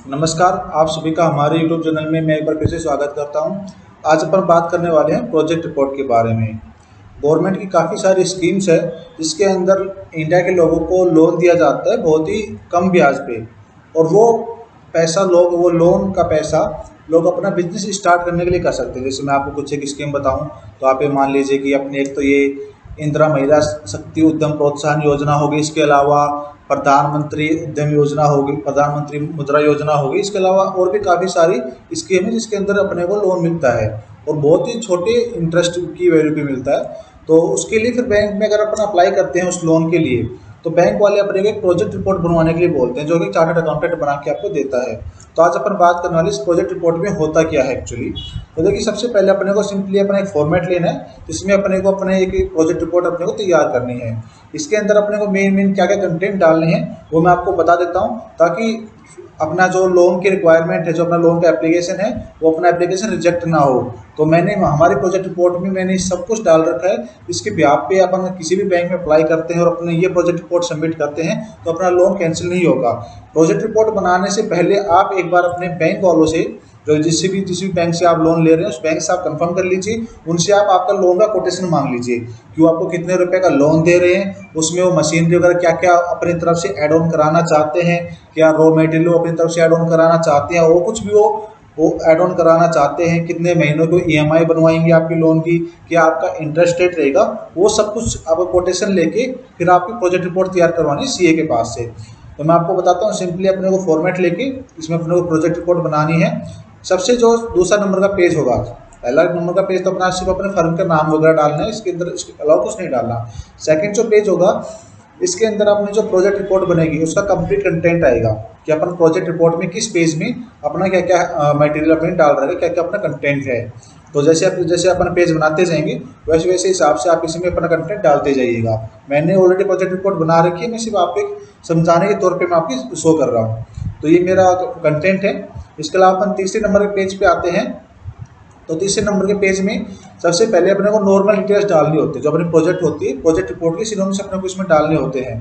नमस्कार, आप सभी का हमारे यूट्यूब चैनल में मैं एक बार फिर से स्वागत करता हूं। आज अपन बात करने वाले हैं प्रोजेक्ट रिपोर्ट के बारे में। गवर्नमेंट की काफ़ी सारी स्कीम्स है जिसके अंदर इंडिया के लोगों को लोन दिया जाता है बहुत ही कम ब्याज पे। और वो लोन का पैसा लोग अपना बिजनेस स्टार्ट करने के लिए कर सकते हैं। जैसे मैं आपको कुछ एक स्कीम बताऊं तो आप ये मान लीजिए कि अपने एक तो ये इंदिरा महिला शक्ति उद्यम प्रोत्साहन योजना होगी, इसके अलावा प्रधानमंत्री उद्यम योजना होगी, प्रधानमंत्री मुद्रा योजना होगी, इसके अलावा और भी काफ़ी सारी स्कीम है जिसके अंदर अपने को लोन मिलता है और बहुत ही छोटे इंटरेस्ट की वैल्यू पे मिलता है। तो उसके लिए फिर बैंक में अगर अपन अप्लाई करते हैं उस लोन के लिए, तो बैंक वाले अपने को एक प्रोजेक्ट रिपोर्ट बनवाने के लिए बोलते हैं जो कि चार्टर्ड अकाउंटेंट बना के आपको देता है। तो आज अपन बात करने वाले इस प्रोजेक्ट रिपोर्ट में होता क्या है एक्चुअली। तो देखिए, सबसे पहले अपने को सिंपली अपना एक फॉर्मेट लेना है जिसमें अपने को अपने एक प्रोजेक्ट रिपोर्ट अपने को तैयार करनी है। इसके अंदर अपने को मेन क्या क्या कंटेंट डालने हैं वो मैं आपको बता देता हूँ, ताकि अपना जो लोन की रिक्वायरमेंट है, जो अपना लोन का एप्लीकेशन है, वो अपना एप्लीकेशन रिजेक्ट ना हो। तो मैंने हमारे प्रोजेक्ट रिपोर्ट में मैंने सब कुछ डाल रखा है। इसके ब्याह पे अपन किसी भी बैंक में अप्लाई करते हैं और अपने ये प्रोजेक्ट रिपोर्ट सबमिट करते हैं तो अपना लोन कैंसिल नहीं होगा। प्रोजेक्ट रिपोर्ट बनाने से पहले आप एक बार अपने बैंक वालों से, जो जिस भी बैंक से आप लोन ले रहे हैं उस बैंक से आप कंफर्म कर लीजिए, उनसे आप आपका लोन का कोटेशन मांग लीजिए कि वो आपको कितने रुपए का लोन दे रहे हैं, उसमें वो मशीनरी वगैरह क्या क्या अपनी तरफ से ऐड ऑन कराना चाहते हैं, क्या रॉ मटेरियल अपनी तरफ से ऐड ऑन कराना चाहते हैं, वो कुछ भी वो ऐड ऑन कराना चाहते हैं, कितने महीनों को ईएमआई बनवाएंगे आपकी लोन की, क्या आपका इंटरेस्ट रेट रहेगा, वो सब कुछ आप कोटेशन लेके फिर आपकी प्रोजेक्ट रिपोर्ट तैयार करवानी है सीए के पास से। तो मैं आपको बताता हूँ, सिंपली अपने को फॉर्मेट लेके इसमें अपने को प्रोजेक्ट रिपोर्ट बनानी है। सबसे जो दूसरा नंबर का पेज होगा, पहला नंबर का पेज तो अपना सिर्फ अपने फर्म का नाम वगैरह डालना है, इसके अंदर इसके अलावा कुछ नहीं डालना। सेकंड जो पेज होगा, इसके अंदर अपनी जो प्रोजेक्ट रिपोर्ट बनेगी उसका कंप्लीट कंटेंट आएगा कि अपन प्रोजेक्ट रिपोर्ट में किस पेज में अपना क्या क्या मटेरियल अपने डाल रहे हैं, क्या क्या अपना कंटेंट है। तो जैसे अपन पेज बनाते जाएंगे वैसे वैसे हिसाब से आप इसमें अपना कंटेंट डालते जाइएगा। मैंने ऑलरेडी प्रोजेक्ट रिपोर्ट बना रखी है, मैं सिर्फ आप एक समझाने के तौर पे मैं आपकी शो कर रहा हूँ। तो ये मेरा कंटेंट है। इसके अलावा अपन तीसरे नंबर के पेज पे आते हैं। तो तीसरे नंबर के पेज में सबसे पहले अपने को नॉर्मल डिटेल्स डालनी होती है, जो अपनी प्रोजेक्ट होती है, प्रोजेक्ट रिपोर्ट की सिनोनिम्स अपने को इसमें डालने होते हैं।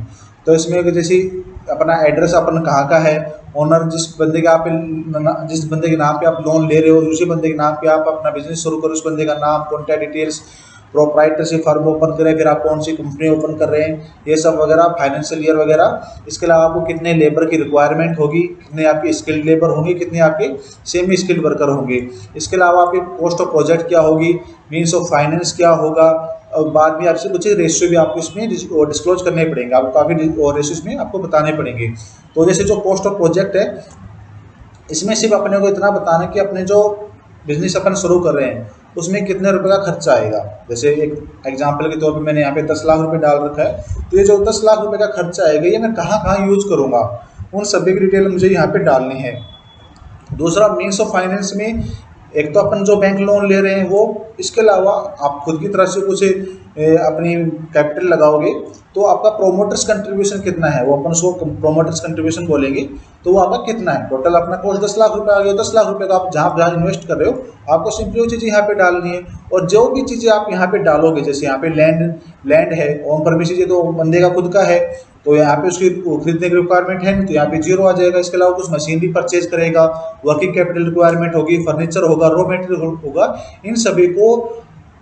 तो इसमें जैसे अपना एड्रेस अपन कहाँ का है, ओनर जिस बंदे के नाम पे आप लोन ले रहे हो उसी बंदे के नाम पे आप अपना बिजनेस शुरू करो, उस बंदे का नाम, contact details, proprietorship firm open करें, फिर आप कौन सी कंपनी ओपन कर रहे हैं, ये सब वगैरह, फाइनेंशियल ईयर वगैरह। इसके अलावा आपको कितने लेबर की रिक्वायरमेंट होगी, कितने आपकी स्किल्ड लेबर होंगे, कितने आपके सेमी स्किल्ड वर्कर होंगे। इसके अलावा आपकी कॉस्ट ऑफ प्रोजेक्ट क्या होगी, मीन्स ऑफ फाइनेंस क्या होगा, और बाद में आपसे कुछ रेशियो भी आपको इसमें डिस्क्लोज करने पड़ेंगे, आपको काफ़ी रेशियो इसमें आपको बताने पड़ेंगे। तो जैसे जो कॉस्ट ऑफ प्रोजेक्ट है, इसमें सिर्फ अपने को इतना बताना कि अपने जो बिजनेस अपन शुरू कर रहे हैं उसमें कितने रुपए का खर्चा आएगा। जैसे एक एग्जांपल के तौर पे मैंने यहाँ पे 10 लाख रुपए डाल रखा है, तो ये जो 10 लाख रुपए का खर्चा आएगा ये मैं कहाँ कहाँ यूज करूँगा, उन सभी की डिटेल मुझे यहाँ पे डालनी है। दूसरा, मीन्स ऑफ फाइनेंस में एक तो अपन जो बैंक लोन ले रहे हैं वो, इसके अलावा आप खुद की तरफ से कुछ अपनी कैपिटल लगाओगे तो आपका प्रोमोटर्स कंट्रीब्यूशन कितना है, वो अपन उसको प्रोमोटर्स कंट्रीब्यूशन बोलेंगे। तो वो आपका कितना है, टोटल अपना कोर्स 10 लाख रुपए आ गया, 10 लाख रुपए का आप जहाँ जहाँ इन्वेस्ट कर रहे हो आपको सिंपली वो चीज़ें यहाँ पे डालनी है। और जो भी चीज़ें आप यहाँ पे डालोगे, जैसे यहाँ पे लैंड है, ऑन परमिसेस है तो बंदे का खुद का है, तो यहाँ पे उसकी खरीदने की रिक्वायरमेंट है नहीं, तो यहाँ पे जीरो आ जाएगा। इसके अलावा कुछ मशीनरी परचेज करेगा, वर्किंग कैपिटल रिक्वायरमेंट होगी, फर्नीचर होगा, रॉ मटेरियल होगा, इन सभी को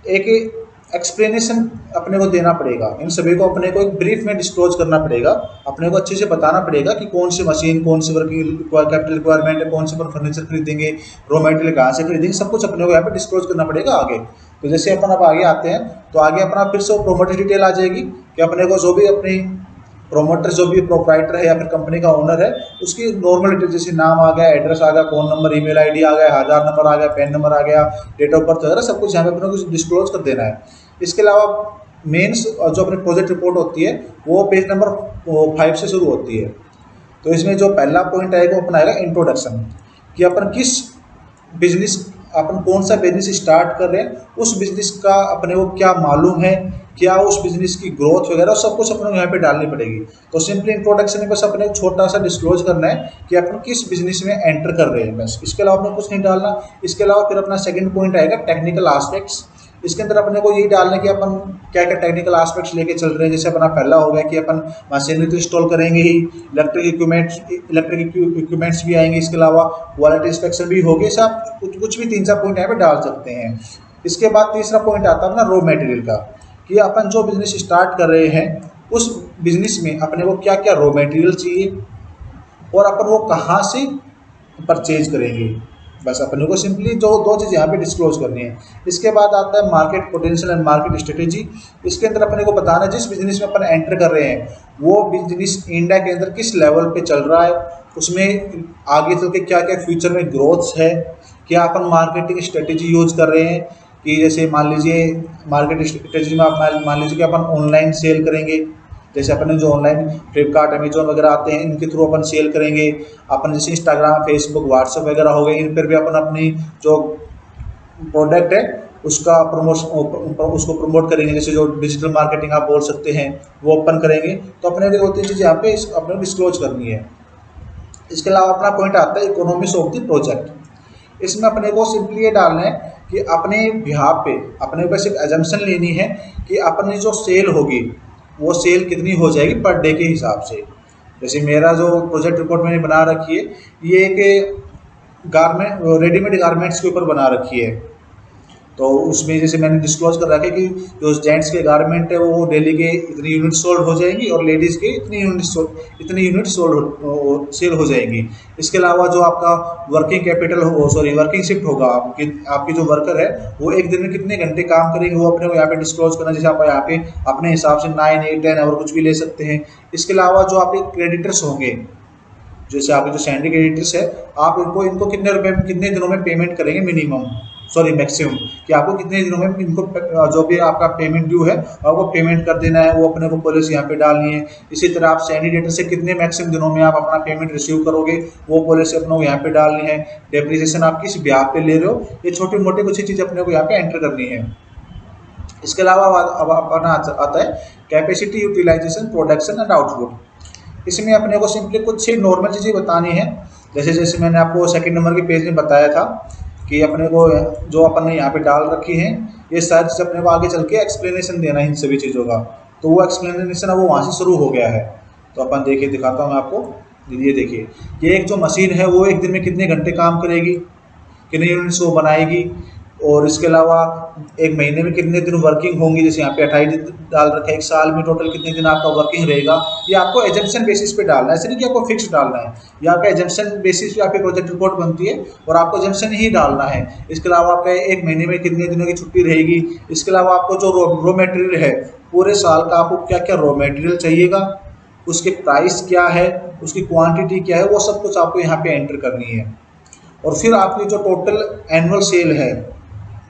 एक एक्सप्लेनेशन अपने को देना पड़ेगा। इन सभी को अपने को एक ब्रीफ में डिस्क्लोज करना पड़ेगा, अपने को अच्छे से बताना पड़ेगा कि कौन सी मशीन, कौन सी वर्किंग कैपिटल रिक्वायरमेंट है, कौन से पर फर्नीचर खरीदेंगे, रॉ मटेरियल कहाँ से खरीदेंगे, सब कुछ अपने को यहाँ पे डिस्क्लोज करना पड़ेगा आगे। तो जैसे अपन अब आगे आते हैं तो आगे अपना फिर से प्रोमोटर डिटेल आ जाएगी कि अपने को जो भी अपनी प्रोमोटर, जो भी प्रोप्राइटर है या फिर कंपनी का ओनर है, उसकी नॉर्मल डिटेल जैसे नाम आ गया, एड्रेस आ गया, फोन नंबर, ईमेल आईडी आ गया, आधार नंबर आ गया, पैन नंबर आ गया, डेट ऑफ बर्थ वगैरह सब कुछ यहाँ पे अपने को डिस्क्लोज कर देना है। इसके अलावा मेंस जो अपनी प्रोजेक्ट रिपोर्ट होती है वो पेज नंबर 5 से शुरू होती है। तो इसमें जो पहला पॉइंट आएगा वो अपना आएगा इंट्रोडक्शन, कि अपन किस बिजनेस, अपन कौन सा बिजनेस स्टार्ट कर रहे हैं, उस बिजनेस का अपने को क्या मालूम है, क्या उस बिजनेस की ग्रोथ वगैरह सब कुछ अपने को यहाँ पे डालनी पड़ेगी। तो सिंपली इंट्रोडक्शन में बस अपने को छोटा सा डिस्क्लोज करना है कि अपन किस बिजनेस में एंटर कर रहे हैं, बस इसके अलावा अपने कुछ नहीं डालना। इसके अलावा फिर अपना सेकंड पॉइंट आएगा टेक्निकल आस्पेक्ट्स, इसके अंदर अपने को यही डालना है कि अपन क्या क्या टेक्निकल एस्पेक्ट्स लेके चल रहे हैं। जैसे अपना पहला हो गया कि अपन मशीनरी तो इंस्टॉल करेंगे ही, इलेक्ट्रिक इक्विपमेंट्स भी आएंगे, इसके अलावा क्वालिटी इंस्पेक्शन भी होगी। सब कुछ भी 3-4 पॉइंट यहाँ पे डाल सकते हैं। इसके बाद तीसरा पॉइंट आता है अपना रॉ मटेरियल का, कि अपन जो बिजनेस स्टार्ट कर रहे हैं उस बिजनेस में अपने को क्या क्या रॉ मटेरियल चाहिए और अपन वो कहाँ से परचेज करेंगे। बस अपने को सिंपली जो दो चीज़ यहाँ पे डिस्क्लोज करनी है। इसके बाद आता है market potential and market strategy. इसके अंदर अपने को बताना है जिस बिजनेस में अपन एंटर कर रहे हैं वो बिजनेस इंडिया के अंदर किस लेवल पे चल रहा है, उसमें आगे चल के क्या क्या फ्यूचर में ग्रोथ्स है, क्या अपन मार्केटिंग स्ट्रेटेजी यूज कर रहे हैं। कि जैसे मान लीजिए मार्केट स्ट्रेटेजी में आप मान लीजिए कि अपन ऑनलाइन सेल करेंगे, जैसे अपन जो ऑनलाइन फ्लिपकार्ट अमेजोन वगैरह आते हैं इनके थ्रू अपन सेल करेंगे। अपन जैसे इंस्टाग्राम फेसबुक व्हाट्सएप वगैरह हो गए, इन पर भी अपन अपनी जो प्रोडक्ट है उसका उसको प्रमोट करेंगे। जैसे जो डिजिटल मार्केटिंग आप बोल सकते हैं वो अपन करेंगे। तो अपने को 2-3 चीज़ यहाँ पे अपने डिस्क्लोज करनी है। इसके अलावा अपना पॉइंट आता है इकोनॉमिक्स ऑफ द प्रोजेक्ट। इसमें अपने को सिंपली ये डालना है कि अपने बिहाफ पे अपने को सिर्फ एजम्पशन लेनी है कि अपनी जो सेल होगी वो सेल कितनी हो जाएगी पर डे के हिसाब से। जैसे मेरा जो प्रोजेक्ट रिपोर्ट मैंने बना रखी है ये एक गारमेंट रेडीमेड गारमेंट्स के ऊपर बना रखी है। तो उसमें जैसे मैंने डिस्क्लोज कर रखा है कि जो जेंट्स के गारमेंट है वो डेली के इतनी यूनिट सोल्ड हो जाएंगी और लेडीज़ के इतनी यूनिट सोल्ड सेल हो जाएंगी। इसके अलावा जो आपका वर्किंग कैपिटल हो वर्किंग शिफ्ट होगा, आपकी जो वर्कर है वो एक दिन में कितने घंटे काम करेंगे वो अपने को यहाँ पे डिस्क्लोज करना। जैसे आप यहाँ पे अपने हिसाब से 9, 8, 10 और कुछ भी ले सकते हैं। इसके अलावा जो आपके क्रेडिटर्स होंगे, जैसे आपके जो सैलरी क्रेडिटर्स है, आप इनको कितने दिनों में पेमेंट करेंगे मैक्सिमम, कि आपको कितने दिनों में इनको जो भी आपका पेमेंट ड्यू है आपको पेमेंट कर देना है, वो अपने को पॉलिसी यहाँ पे डालनी है। इसी तरह आप सैलरी डेटर से कितने मैक्सिमम दिनों में आप अपना पेमेंट रिसीव करोगे वो पॉलिसी अपने को यहाँ पे डालनी है। डेप्रिसिएशन आप किस ब्याज पे ले रहे हो, ये छोटी मोटी कुछ ही चीज़ अपने को यहाँ पे एंटर करनी है। इसके अलावा अब अपना आता है capacity utilisation, production and output. इसमें अपने को सिंपली कुछ ही नॉर्मल चीज़ें बतानी है। जैसे मैंने आपको सेकंड नंबर के पेज में बताया था कि अपने को जो अपन ने यहाँ पे डाल रखी है ये सारी चीज़ अपने को आगे चल के एक्सप्लेनेशन देना है इन सभी चीज़ों का। तो वो एक्सप्लेनेशन है वो वहाँ से शुरू हो गया है। तो अपन देखिए, दिखाता हूँ मैं आपको। ये देखिए, ये एक जो मशीन है वो एक दिन में कितने घंटे काम करेगी, कितने यूनिट्स वो बनाएगी, और इसके अलावा एक महीने में कितने दिन वर्किंग होंगी। जैसे यहाँ पे 28 दिन डाल रखा है, एक साल में टोटल कितने दिन आपका वर्किंग रहेगा। ये आपको एजम्पशन बेसिस पे डालना है, ऐसे नहीं कि आपको फिक्स डालना है। ये आपका एजम्पशन बेसिस पे आपकी प्रोजेक्ट रिपोर्ट बनती है और आपको एजम्पशन ही डालना है। इसके अलावा आपका एक महीने में कितने दिनों की छुट्टी रहेगी। इसके अलावा आपको जो रॉ मटेरियल है पूरे साल का आपको क्या क्या रॉ मटेरियल चाहिएगा, उसके प्राइस क्या है, उसकी क्वान्टिटी क्या है, वो सब कुछ आपको यहाँ पे एंटर करनी है। और फिर आपकी जो टोटल एनुअल सेल है,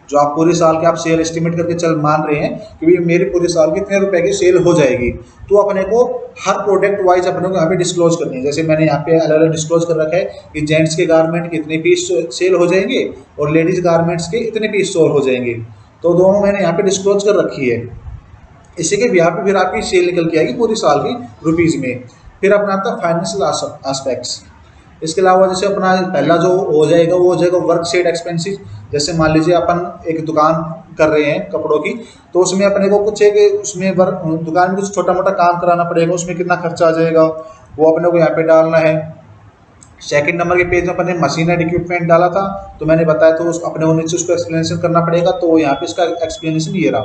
जो आप पूरे साल के आप सेल एस्टिमेट करके चल मान रहे हैं कि भाई मेरे पूरे साल की इतने रुपए की सेल हो जाएगी, तो अपने को हर प्रोडक्ट वाइज अपने को यहाँ पे डिस्क्लोज करनी है। जैसे मैंने यहाँ पे अलग अलग डिस्क्लोज कर रखा है कि जेंट्स के गारमेंट के इतने पीस सेल हो जाएंगे और लेडीज गारमेंट्स के इतने पीस सेल हो जाएंगे। तो दोनों मैंने यहाँ पे डिस्क्लोज कर रखी है। इसी के यहाँ पे फिर आपकी सेल निकल के आएगी पूरी साल की रुपीज़ में। फिर अपना आता है फाइनेंशियल एस्पेक्ट्स। इसके अलावा जैसे अपना पहला जो हो जाएगा वो हो जाएगा वर्क सेट एक्सपेंसेस। जैसे मान लीजिए अपन एक दुकान कर रहे हैं कपड़ों की, तो उसमें अपने को कुछ एक उसमें दुकान में कुछ छोटा मोटा काम कराना पड़ेगा, उसमें कितना खर्चा आ जाएगा वो अपने को यहाँ पे डालना है। सेकंड नंबर के पेज में अपने मशीन एंड इक्विपमेंट डाला था, तो मैंने बताया तो अपने को नीचे उसको एक्सप्लेनेशन करना पड़ेगा। तो यहाँ पे इसका एक्सप्लेनेशन ये रहा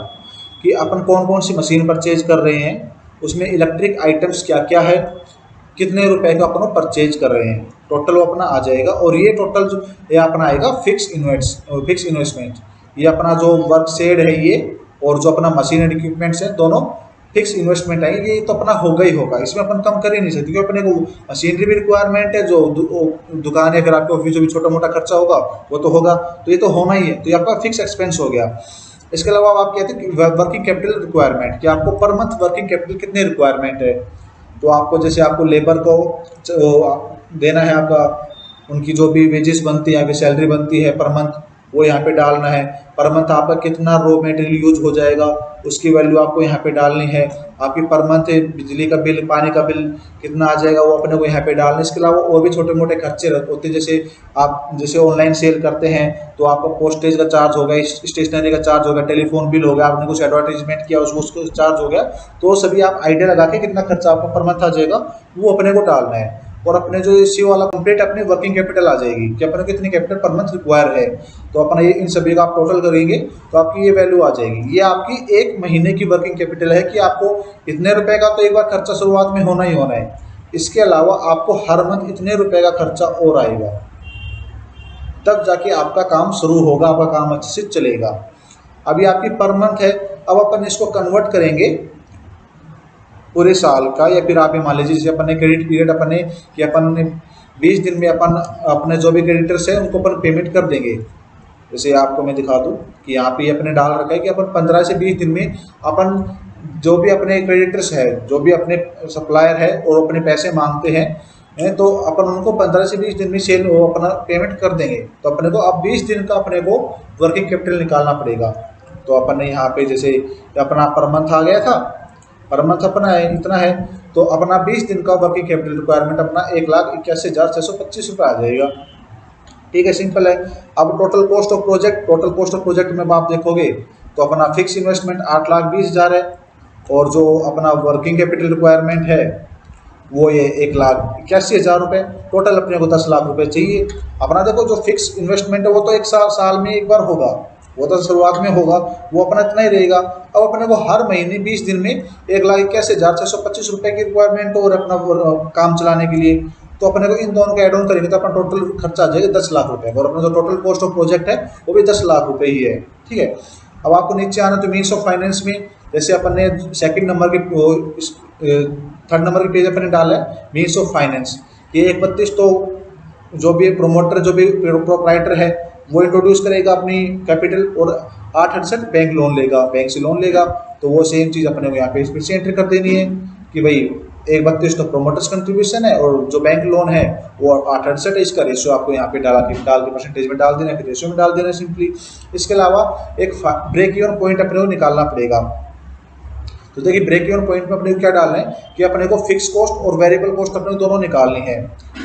कि अपन कौन कौन सी मशीन परचेज कर रहे हैं, उसमें इलेक्ट्रिक आइटम्स क्या क्या है, कितने रुपए का अपन परचेज कर रहे हैं, टोटल वो अपना आ जाएगा। और ये टोटल जो ये अपना आएगा फिक्स इन्वेस्टमेंट। ये अपना जो वर्क सेड है ये और जो अपना मशीन एंड इक्विपमेंट्स है दोनों फिक्स इन्वेस्टमेंट आएगी। ये तो अपना होगा ही होगा, इसमें अपन कम कर ही नहीं सकते, क्योंकि अपने को मशीनरी भी रिक्वायरमेंट है, जो दुकान है, फिर आपके ऑफिस जो भी छोटा मोटा खर्चा होगा वो तो होगा, तो ये तो होना ही है। तो ये आपका फिक्स एक्सपेंस हो गया। इसके अलावा आप कहते हैं कि वर्किंग कैपिटल रिक्वायरमेंट, कि आपको पर मंथ वर्किंग कैपिटल कितने रिक्वायरमेंट है। तो आपको जैसे आपको लेबर को देना है, आपका उनकी जो भी वेजेस बनती है, आपकी सैलरी बनती है पर मंथ, वो यहाँ पे डालना है। पर मंथ आपका कितना रॉ मटेरियल यूज हो जाएगा उसकी वैल्यू आपको यहाँ पे डालनी है। आपकी पर मंथ बिजली का बिल, पानी का बिल कितना आ जाएगा वो अपने को यहाँ पे डालना है। इसके अलावा और भी छोटे मोटे खर्चे होते हैं, जैसे आप जैसे ऑनलाइन सेल करते हैं तो आपका पोस्टेज का चार्ज हो गया, स्टेशनरी का चार्ज हो गया, टेलीफोन बिल हो गया, आपने कुछ एडवर्टाइजमेंट किया उसको चार्ज हो गया, तो सभी आप आइडिया लगा के कितना खर्चा आपका पर मंथ आ जाएगा वो अपने को डालना है। और अपने जो इसी वाला कंप्लीट अपनी वर्किंग कैपिटल आ जाएगी कि अपने को कितनी कैपिटल पर मंथ रिक्वायर है, तो अपना ये इन सभी का आप टोटल करेंगे तो आपकी ये वैल्यू आ जाएगी। ये आपकी एक महीने की वर्किंग कैपिटल है कि आपको इतने रुपए का तो एक बार खर्चा शुरुआत में होना ही होना है। इसके अलावा आपको हर मंथ इतने रुपए का खर्चा और आएगा, तब जाके आपका काम शुरू होगा, आपका काम अच्छे से चलेगा। अभी आपकी पर मंथ है, अब अपन इसको कन्वर्ट करेंगे पूरे साल का, या फिर आप ये मान लीजिए जैसे अपन ने क्रेडिट पीरियड अपन ने कि अपन ने 20 दिन में अपन अपने जो भी क्रेडिटर्स हैं उनको अपन पेमेंट कर देंगे। जैसे आपको मैं दिखा दूं कि यहाँ पे अपने डाल रखा है कि अपन 15 से 20 दिन में अपन जो भी अपने क्रेडिटर्स है, जो भी अपने सप्लायर है और अपने पैसे मांगते हैं तो अपन उनको 15 से 20 दिन में सेल वो अपना पेमेंट कर देंगे। तो अपने को अब 20 दिन का अपने को वर्किंग कैपिटल निकालना पड़ेगा। तो अपन ने यहाँ पे जैसे अपना पर मंथ आ गया था, पर मंथ अपना है इतना है, तो अपना 20 दिन का वर्किंग कैपिटल रिक्वायरमेंट अपना 1,81,625 रुपये आ जाएगा। ठीक है, सिंपल है। अब total cost of project, total cost of project में आप देखोगे तो अपना फिक्स इन्वेस्टमेंट 8,20,000 है, और जो अपना वर्किंग कैपिटल रिक्वायरमेंट है वो ये 1,81,000 रुपये, टोटल अपने को 10 लाख रुपए चाहिए। अपना देखो जो फिक्स इन्वेस्टमेंट है वो तो एक साल में एक बार होगा, वो तो शुरुआत में होगा, वो अपना इतना ही रहेगा। अब अपने को हर महीने 20 दिन में 1,81,625 रुपये की रिक्वायरमेंट और अपना काम चलाने के लिए, तो अपने को इन दोनों को एड ऑन करेंगे तो अपना टोटल खर्चा आ जाएगा 10 लाख रुपए, और अपना जो टोटल कॉस्ट ऑफ प्रोजेक्ट है वो भी 10 लाख रुपए ही है। ठीक है, अब आपको नीचे आना तो मीन्स ऑफ फाइनेंस में जैसे अपन ने सेकंड नंबर के थर्ड नंबर के पेज अपन ने डाला है मीन्स ऑफ फाइनेंस, ये 132 तो जो भी प्रमोटर जो भी प्रोप्राइटर है वो इंट्रोड्यूस करेगा अपनी कैपिटल, और 868 बैंक लोन लेगा, बैंक से लोन लेगा, तो वो सेम चीज़ अपने को यहाँ पे फिर से एंट्री कर देनी है कि भाई 132 तो प्रोमोटर्स कंट्रीब्यूशन है और जो बैंक लोन है वो 868 है, इसका रेशियो आपको यहाँ पे डाल के परसेंटेज में डाल देना है, फिर रेशियो में डाल देना है सिंपली। इसके अलावा एक ब्रेक इवन पॉइंट अपने को निकालना पड़ेगा। तो देखिए ब्रेक इवन पॉइंट में अपने को क्या डालना है कि अपने को फिक्स कॉस्ट और वेरिएबल कॉस्ट अपने को दोनों निकालनी है,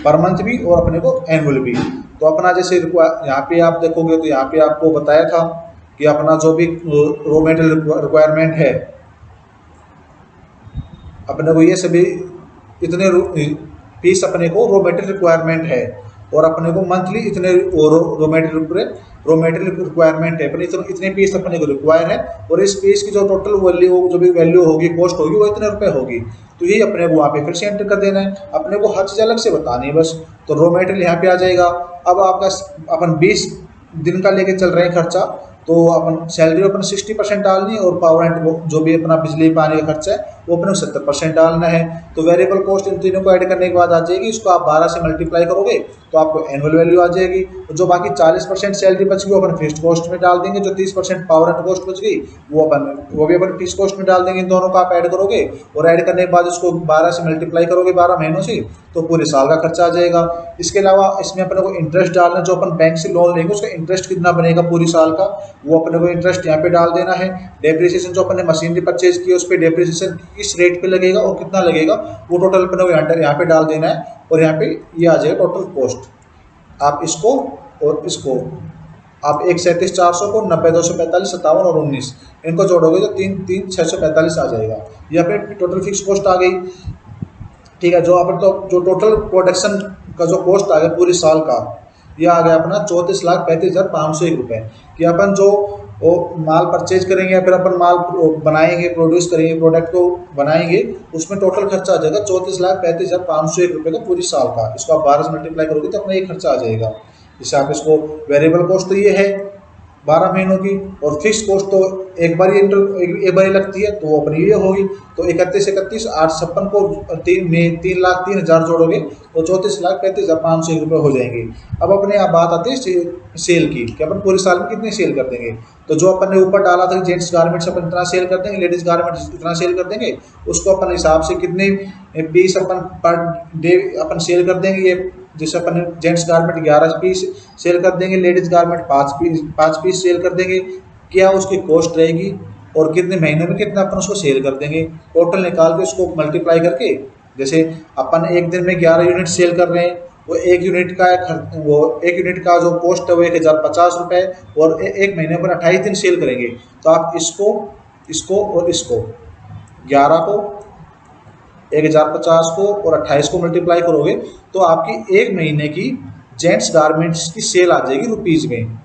पर मंथ भी और अपने को एनुअल भी। तो अपना जैसे यहाँ पे आप देखोगे तो यहाँ पे आपको बताया था कि अपना जो भी रॉ मेटेरियल रिक्वायरमेंट है अपने को ये सभी इतने पीस अपने को रॉ मेटेरियल रिक्वायरमेंट है, और अपने को मंथली इतने रॉ मेटेरियल रिक्वायरमेंट है, अपने इतने पीस अपने को रिक्वायर है, और इस पीस की जो टोटल वैल्यू जो भी वैल्यू होगी कॉस्ट होगी वो इतने रुपए होगी। तो यही अपने को वहाँ पे फिर से एंटर कर देना है, अपने को हर चीज़ अलग से बतानी है बस। तो रॉ मेटेरियल यहाँ पे आ जाएगा। अब आपका अपन 20 दिन का लेके चल रहे हैं खर्चा, तो अपन सैलरी अपन 60% डालनी है, और पावर एंड जो भी अपना बिजली पानी का खर्चा है वो अपने 70% डालना है। तो वेरिएबल कॉस्ट इन तीनों को ऐड करने के बाद आ जाएगी, इसको आप 12 से मल्टीप्लाई करोगे तो आपको एनुअल वैल्यू आ जाएगी। तो जो बाकी 40% सैलरी बच गई वो अपन फिक्स्ड कॉस्ट में डाल देंगे, जो 30% पावर एंड कॉस्ट बच गई वो भी अपन फिक्स्ड कॉस्ट में डाल देंगे। इन दोनों को आप ऐड करोगे, और ऐड करने के बाद इसको 12 से मल्टीप्लाई करोगे 12 महीनों से, तो पूरे साल का खर्चा आ जाएगा। इसके अलावा इसमें अपने को इंटरेस्ट डालना, जो अपन बैंक से लोन लेंगे उसका इंटरेस्ट कितना बनेगा पूरी साल का, वो अपने को इंटरेस्ट यहाँ पे डाल देना है। डेप्रिसिएशन जो अपन ने मशीनरी परचेज की उस पर डेप्रिसिएशन किस रेट पे लगेगा और कितना लगेगा वो टोटल अपने को यहाँ पे डाल देना है, और यहाँ पे ये आ जाएगा टोटल कॉस्ट। आप इसको और इसको आप 137,400 को 90,245 57 और 19 इनको जोड़ोगे तो 3,3,645 आ जाएगा। ये अपने टोटल फिक्स कॉस्ट आ गई। ठीक है, जो अपन तो जो टोटल प्रोडक्शन का जो कॉस्ट आ गया पूरे साल का, ये आ गया अपना 34,35,501 रुपये। कि अपन जो वो माल परचेज करेंगे या फिर अपन माल बनाएंगे, प्रोड्यूस करेंगे, प्रोडक्ट को बनाएंगे, उसमें टोटल खर्चा आ जाएगा 34,35,501 रुपये का पूरी साल का। इसको आप 12 से मल्टीप्लाई करोगे तो अपना ये खर्चा आ जाएगा। जैसे आप इसको वेरिएबल कॉस्ट तो ये है 12 महीनों की, और फिक्स कॉस्ट तो एक बार ही लगती है, तो वो अपनी ये होगी। तो 31 856 को 3,03,000 जोड़ोगे तो 34,35,501 रुपये हो जाएंगे। अब अपने यहाँ बात आती है सेल की कि अपन पूरे साल में कितनी सेल कर देंगे। तो जो अपन ने ऊपर डाला था जेंट्स गारमेंट्स अपन इतना सेल कर देंगे, लेडीज गारमेंट्स इतना सेल कर देंगे, उसको अपन हिसाब से कितने पीस अपन पर डे अपन सेल कर देंगे, ये जैसे अपन जेंट्स गारमेंट 11 पीस सेल कर देंगे, लेडीज गारमेंट 5 पीस सेल कर देंगे, क्या उसकी कॉस्ट रहेगी और कितने महीने में कितना अपन उसको सेल कर देंगे, टोटल निकाल के उसको मल्टीप्लाई करके, जैसे अपन एक दिन में 11 यूनिट सेल कर रहे हैं, वो एक यूनिट का जो कॉस्ट है वो 1050 रुपये, और एक महीने पर 28 दिन सेल करेंगे, तो आप इसको और इसको 11 को 1050 को और 28 को मल्टीप्लाई करोगे तो आपकी एक महीने की जेंट्स गारमेंट्स की सेल आ जाएगी रुपीज़ में।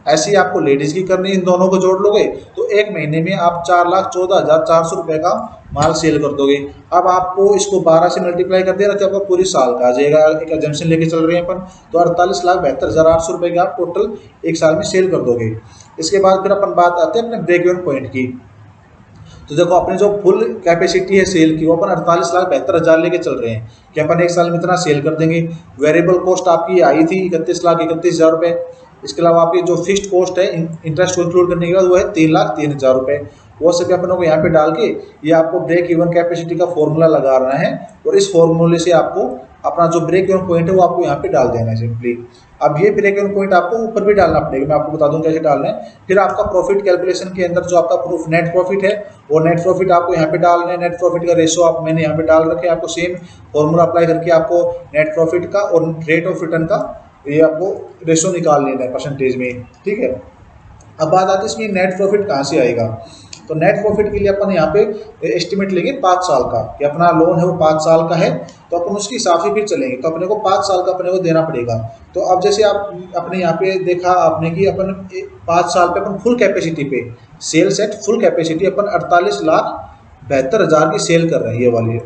ऐसे ही आपको लेडीज़ की करनी, इन दोनों को जोड़ लोगे तो एक महीने में आप 4,14,400 रुपये का माल सेल कर दोगे। अब आपको इसको 12 से मल्टीप्लाई कर देना तो आपका पूरी साल का आ जाएगा। एक एजम्पशन लेके चल रहे हैं अपन, तो 48,72,800 रुपये का आप टोटल एक साल में सेल कर दोगे। इसके बाद फिर अपन बात आते हैं अपने ब्रेक इवन पॉइंट की। तो देखो अपनी जो फुल कैपेसिटी है सेल की वो अपन 48,72,000 लेके चल रहे हैं कि अपन एक साल में इतना सेल कर देंगे। वेरिएबल कॉस्ट आपकी आई थी 31,31,000 रुपये। इसके अलावा आपकी जो फिक्स्ड कॉस्ट है इंटरेस्ट को इंक्लूड करने के बाद वो है 3,03,000 रुपये। वो सभी अपनों को यहाँ पे डाल के ये आपको ब्रेक इवन कैपेसिटी का फॉर्मूला लगा रहा है, और इस फॉर्मूले से आपको अपना जो ब्रेक इवन पॉइंट है वो आपको यहाँ पे डाल देना है सिंपली। अब ये ब्रेक इवन पॉइंट आपको ऊपर भी डालना पड़ेगा, मैं आपको बता दूं कैसे डालना है। फिर आपका प्रॉफिट कैलकुलेशन के अंदर जो आपका प्रूफ नेट प्रॉफिट है वो नेट प्रॉफिट आपको यहाँ पे डालना है। नेट प्रॉफिट का रेशो आप मैंने यहाँ पे डाल रखे हैं, आपको सेम फॉर्मूला अप्लाई करके आपको नेट प्रॉफिट का और रेट ऑफ रिटर्न का ये आपको रेशो निकाल लेना है परसेंटेज में, ठीक है। अब बात आती है इसमें नेट प्रॉफिट कहाँ से आएगा। तो नेट प्रॉफिट के लिए अपन यहाँ पे एस्टिमेट लेंगे 5 साल का, कि अपना लोन है वो 5 साल का है, तो अपन उसके हिसाब से फिर चलेंगे, तो अपने को 5 साल का अपने को देना पड़ेगा। तो अब जैसे आप अपने यहाँ पे देखा आपने कि अपन 5 साल पे अपन फुल कैपेसिटी पे सेल सेट फुल कैपेसिटी अपन 48,72,000 की सेल कर रहे हैं, ये वाली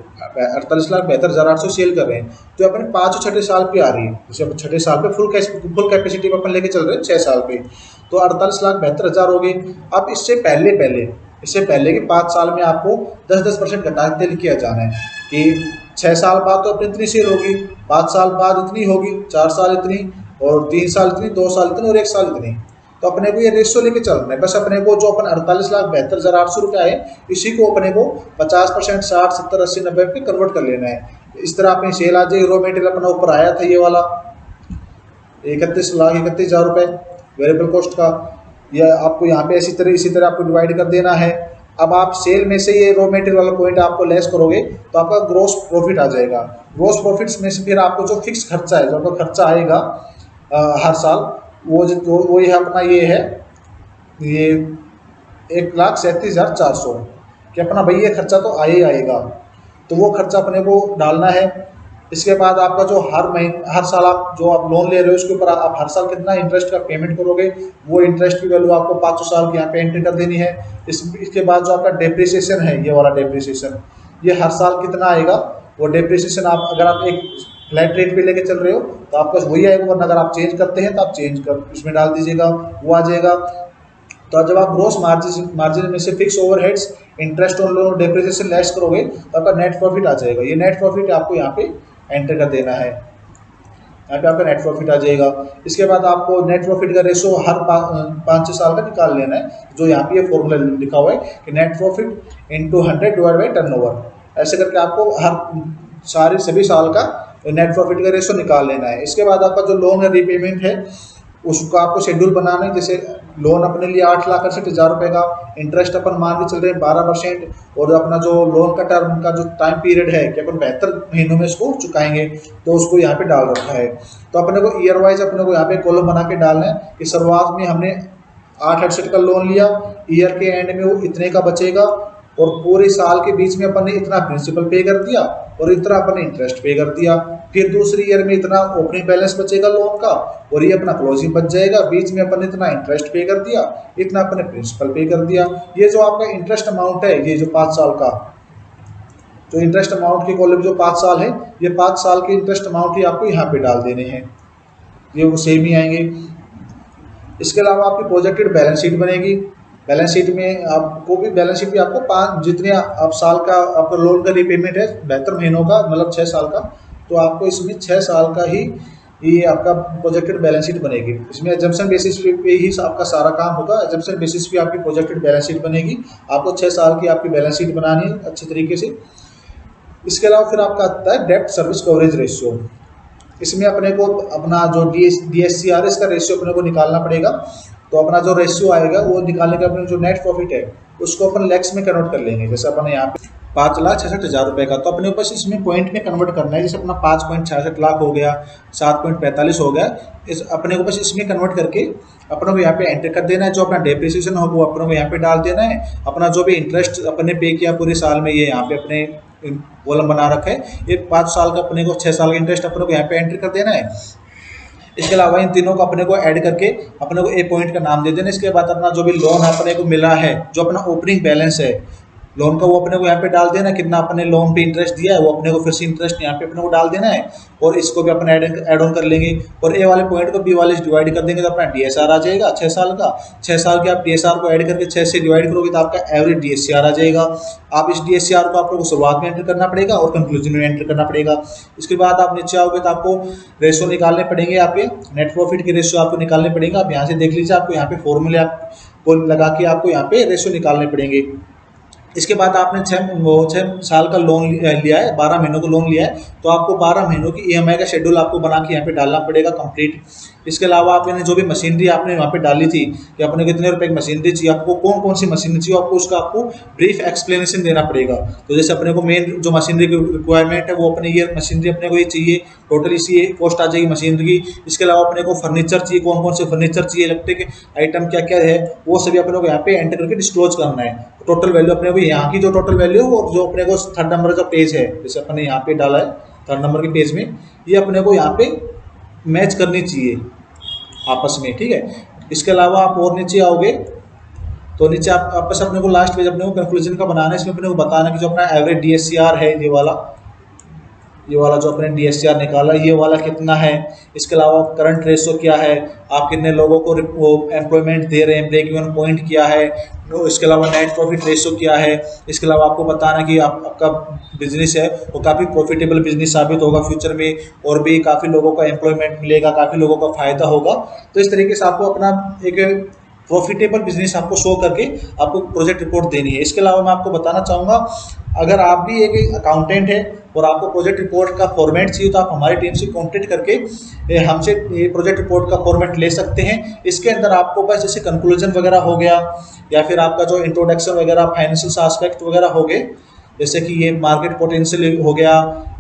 48,72,800 सेल कर रहे हैं। तो अपन 5 और छठे साल पे आ रही है, जैसे अपन छठे साल पे फुल कैपेसिटी पे अपन लेके चल रहे हैं 6 साल पे, तो 48,72,000 हो गई। अब इससे पहले कि 5 साल में आपको 10% घटाते किया जाना है कि 6 साल बाद तो अपनी इतनी सेल होगी, 5 साल बाद इतनी होगी, 4 साल इतनी, और 3 साल इतनी, 2 साल इतनी और 1 साल इतनी। तो अपने को ये रेशो लेके चलना है। बस अपने को जो अपन 48,72,800 रुपये आए इसी को अपने को 50%, 60, 70, 80, 90 पे कन्वर्ट कर लेना है। इस तरह अपनी सेल आ जाएगी। रॉ मटेरियल अपना ऊपर आया था ये वाला 31,31,000 रुपये वेरिएबल कॉस्ट का, यह आपको यहाँ पे इसी तरह आपको डिवाइड कर देना है। अब आप सेल में से ये रॉ मटेरियल वाला पॉइंट आपको लेस करोगे तो आपका ग्रोस प्रॉफिट आ जाएगा। ग्रोस प्रॉफिट्स में से फिर आपको जो फिक्स खर्चा है, जो आपका खर्चा आएगा हर साल, वो ये अपना ये 1,37,400 कि अपना भाई ये खर्चा तो आएगा, तो वो खर्चा अपने को डालना है। इसके बाद आपका जो हर साल आप लोन ले रहे हो उसके ऊपर आप हर साल कितना इंटरेस्ट का पेमेंट करोगे, वो इंटरेस्ट की वैल्यू आपको 5 साल की यहाँ पे एंट्री कर देनी है। इसके बाद जो आपका डेप्रिसिएशन है, ये वाला डेप्रिसिएशन, ये हर साल कितना आएगा, वो डेप्रिसिएशन आप अगर आप एक फ्लैट रेट पे लेके चल रहे हो तो आपका वही आएगा, वरना अगर आप चेंज करते हैं तो आप चेंज कर उसमें डाल दीजिएगा, वो आ जाएगा। तो जब आप ग्रोस मार्जिन में से fix overheads, interest on loan, depreciation less करोगे तो आपका नेट प्रॉफिट आ जाएगा। ये नेट प्रॉफिट आपको यहाँ पे एंटर कर देना है, यहाँ पे आपका नेट प्रॉफिट आ जाएगा। इसके बाद आपको नेट प्रॉफिट का रेशो हर 5 साल का निकाल लेना है, जो यहाँ पे ये फॉर्मूला लिखा हुआ है कि net profit into 100 divide by turnover. ऐसे करके आपको सभी साल का नेट प्रॉफिट का रेशो निकाल लेना है। इसके बाद आपका जो लोन का रीपेमेंट है उसको आपको शेड्यूल बनाना है। जैसे लोन अपने लिए 8,68,000 रुपये का, इंटरेस्ट अपन मान के चल रहे हैं 12%, और अपना जो लोन का टर्म का जो टाइम पीरियड है कि अपन 72 महीनों में इसको चुकाएंगे, तो उसको यहाँ पे डाल रखा है। तो अपने को ईयर वाइज अपने को यहाँ पे कॉलम बना के डालना है कि शुरुआत में हमने 8,68 का लोन लिया, ईयर के एंड में वो इतने का बचेगा, और पूरे साल के बीच में अपन ने इतना प्रिंसिपल पे कर दिया और इतना अपन ने इंटरेस्ट पे कर दिया। फिर दूसरी ईयर में इतना ओपनिंग बैलेंस बचेगा लोन का, और ये अपना क्लोजिंग बच जाएगा। बीच में अपन ने इतना इंटरेस्ट पे कर दिया, इतना अपन ने प्रिंसिपल पे कर दिया। ये जो आपका इंटरेस्ट अमाउंट है, ये जो 5 साल का जो इंटरेस्ट अमाउंट की कॉलम जो 5 साल है, ये 5 साल के इंटरेस्ट अमाउंट ही आपको यहाँ पे डाल देने हैं, ये वो सेम ही आएंगे। इसके अलावा आपकी प्रोजेक्टेड बैलेंस शीट बनेगी। बैलेंस शीट में आपको भी आपको जितने आप साल का आपका लोन का रिपेमेंट है 72 महीनों का, मतलब 6 साल का, तो आपको इसमें 6 साल का ही ये आपका प्रोजेक्टेड बैलेंस शीट बनेगी। इसमें एजम्पशन बेसिस पे ही आपका सारा काम होगा। एजम्पशन बेसिस पे आपकी प्रोजेक्टेड बैलेंस शीट बनेगी। आपको 6 साल की आपकी बैलेंस शीट बनानी है अच्छे तरीके से। इसके अलावा फिर आपका आता है डेब्ट सर्विस कवरेज रेशियो। इसमें अपने को अपना जो DSCR है इसका रेशियो अपने को निकालना पड़ेगा। तो अपना जो रेशियो आएगा वो निकालने का अपने जो नेट प्रॉफिट है उसको अपन लैक्स में कन्वर्ट कर लेंगे। जैसे अपन यहाँ पे 5,66,000 रुपये का, तो अपने को बस इसमें पॉइंट में कन्वर्ट करना है। जैसे अपना 5.66 लाख हो गया, 7.45 हो गया, इस अपने को बस इसमें कन्वर्ट करके अपने को यहाँ पे एंटर कर देना है। जो अपना डेप्रिसिएशन हो वो अपने को यहाँ पे डाल देना है। अपना जो भी इंटरेस्ट अपने पे किया पूरे साल में ये यहाँ पे अपने कॉलम बना रखा है। ये 5 साल का अपने को 6 साल का इंटरेस्ट अपने को यहाँ पे एंटर कर देना है। इसके अलावा इन तीनों को अपने को ऐड करके अपने को ए पॉइंट का नाम दे देना। इसके बाद अपना जो भी लोन अपने को मिला है, जो अपना ओपनिंग बैलेंस है लोन का, वो अपने को यहाँ पे डाल देना। कितना अपने लोन पे इंटरेस्ट दिया है वो अपने को फिर से इंटरेस्ट यहाँ पे अपने को डाल देना है। और इसको भी अपने ऐड ऑन कर लेंगे और ए वाले पॉइंट को बी वाले से डिवाइड कर देंगे तो अपना DSR आ जाएगा 6 साल का। 6 साल के आप DSR को ऐड करके 6 से डिवाइड करोगे तो आपका एवरेज DSCR आ जाएगा। आप इस DSCR को आपको शुरुआत में एंटर करना पड़ेगा और कंक्लूजन में एंटर करना पड़ेगा। इसके बाद आप नीचे आओगे तो आपको रेशो निकालने पड़ेंगे। आपके नेट प्रॉफिट के रेशो आपको निकालने पड़ेंगे। आप यहाँ से देख लीजिए, आपको यहाँ पे फॉर्मूले आपको लगा के आपको यहाँ पे रेशो निकालने पड़ेंगे। इसके बाद आपने 6 साल का लोन लिया है, 12 महीनों का लोन लिया है, तो आपको 12 महीनों की EMI का शेड्यूल आपको बना के यहाँ पे डालना पड़ेगा कंप्लीट। इसके अलावा आपने जो भी मशीनरी आपने वहाँ पे डाली थी कि अपने कितने रुपए की मशीनरी चाहिए, आपको कौन कौन सी मशीनरी चाहिए, आपको उसका आपको ब्रीफ एक्सप्लेनेशन देना पड़ेगा। तो जैसे अपने को मेन जो मशीनरी की रिक्वायरमेंट है वो अपने ये मशीनरी अपने को ये चाहिए, टोटल इसी कॉस्ट आ जाएगी मशीनरी की। इसके अलावा अपने को फर्नीचर चाहिए, कौन कौन से फर्नीचर चाहिए, इलेक्ट्रिक आइटम क्या क्या है, वो सभी अपने को यहाँ पे एंटर करके डिस्क्लोज करना है। टोटल वैल्यू अपने को यहाँ की जो टोटल वैल्यू है और जो अपने को 3rd नंबर का पेज है, जैसे अपने यहाँ पे डाला है 3rd नंबर के पेज में, ये अपने को यहाँ पे मैच करनी चाहिए आपस में, ठीक है। इसके अलावा आप और नीचे आओगे तो नीचे आप आपस अपने को लास्ट पेज अपने को कंक्लूजन का बनाना है। इसमें अपने को बताना कि जो अपना एवरेज DSCR है ये वाला जो अपने DSCR निकाला ये वाला कितना है। इसके अलावा करंट रेशो क्या है, आप कितने लोगों को एम्प्लॉयमेंट दे रहे हैं, ब्रेक इवन पॉइंट क्या है, इसके अलावा नेट प्रॉफिट रेशो क्या है। इसके अलावा आपको बताना कि आपका बिजनेस है वो काफ़ी प्रॉफिटेबल बिजनेस साबित होगा फ्यूचर में, और भी काफ़ी लोगों का एम्प्लॉयमेंट मिलेगा, काफ़ी लोगों का फायदा होगा। तो इस तरीके से आपको अपना एक प्रॉफिटेबल बिजनेस आपको शो करके आपको प्रोजेक्ट रिपोर्ट देनी है। इसके अलावा मैं आपको बताना चाहूँगा, अगर आप भी एक अकाउंटेंट है और आपको प्रोजेक्ट रिपोर्ट का फॉर्मेट चाहिए तो आप हमारी टीम से कॉन्टेक्ट करके हमसे ये प्रोजेक्ट रिपोर्ट का फॉर्मेट ले सकते हैं। इसके अंदर आपको बस जैसे कंक्लूजन वगैरह हो गया या फिर आपका जो इंट्रोडक्शन वगैरह, फाइनेंशियल एस्पेक्ट वगैरह हो गए, जैसे कि ये मार्केट पोटेंशियल हो गया,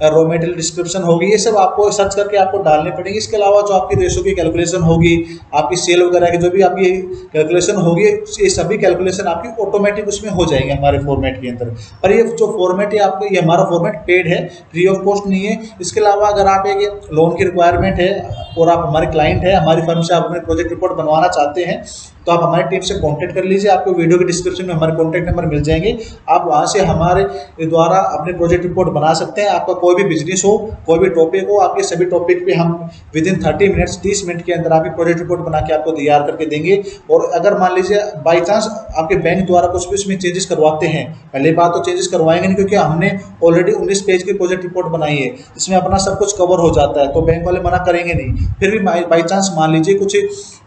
रॉ मटेरियल डिस्क्रिप्शन होगी, ये सब आपको सर्च करके आपको डालने पड़ेंगे। इसके अलावा जो आपकी रेशो की कैलकुलेशन होगी, आपकी सेल वगैरह की जो भी आपकी कैलकुलेशन होगी, ये सभी कैलकुलेशन आपकी ऑटोमेटिक उसमें हो जाएंगे हमारे फॉर्मेट के अंदर। पर ये जो फॉर्मेट है आपको, ये हमारा फॉर्मेट पेड है, फ्री ऑफ कॉस्ट नहीं है। इसके अलावा अगर आप एक लोन की रिक्वायरमेंट है और आप हमारे क्लाइंट है, हमारी फर्म से आप अपने प्रोजेक्ट रिपोर्ट बनवाना चाहते हैं तो आप हमारी टीम से कांटेक्ट कर लीजिए। आपको वीडियो के डिस्क्रिप्शन में हमारे कांटेक्ट नंबर मिल जाएंगे, आप वहां से हमारे द्वारा अपने प्रोजेक्ट रिपोर्ट बना सकते हैं। आपका कोई भी बिजनेस हो, कोई भी टॉपिक हो, आपके सभी टॉपिक पे हम विद इन 30 मिनट्स 30 मिनट के अंदर आपकी प्रोजेक्ट रिपोर्ट बना के आपको तैयार करके देंगे। और अगर मान लीजिए बाई चांस आपके बैंक द्वारा कुछ भी उसमें चेंजेस करवाते हैं, पहले बात तो चेंजेस करवाएंगे नहीं क्योंकि हमने ऑलरेडी 19 पेज की प्रोजेक्ट रिपोर्ट बनाई है, इसमें अपना सब कुछ कवर हो जाता है, तो बैंक वाले मना करेंगे नहीं। फिर भी बाई चांस मान लीजिए कुछ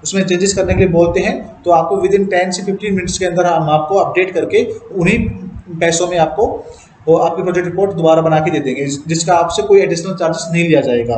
उसमें चेंजेस करने के लिए बोलते हैं तो आपको विद इन 10 से 15 मिनट्स के अंदर हम आपको अपडेट करके उन्हीं पैसों में आपको वो आपकी प्रोजेक्ट रिपोर्ट दोबारा बना के दे देंगे, जिसका आपसे कोई एडिशनल चार्जेस नहीं लिया जाएगा।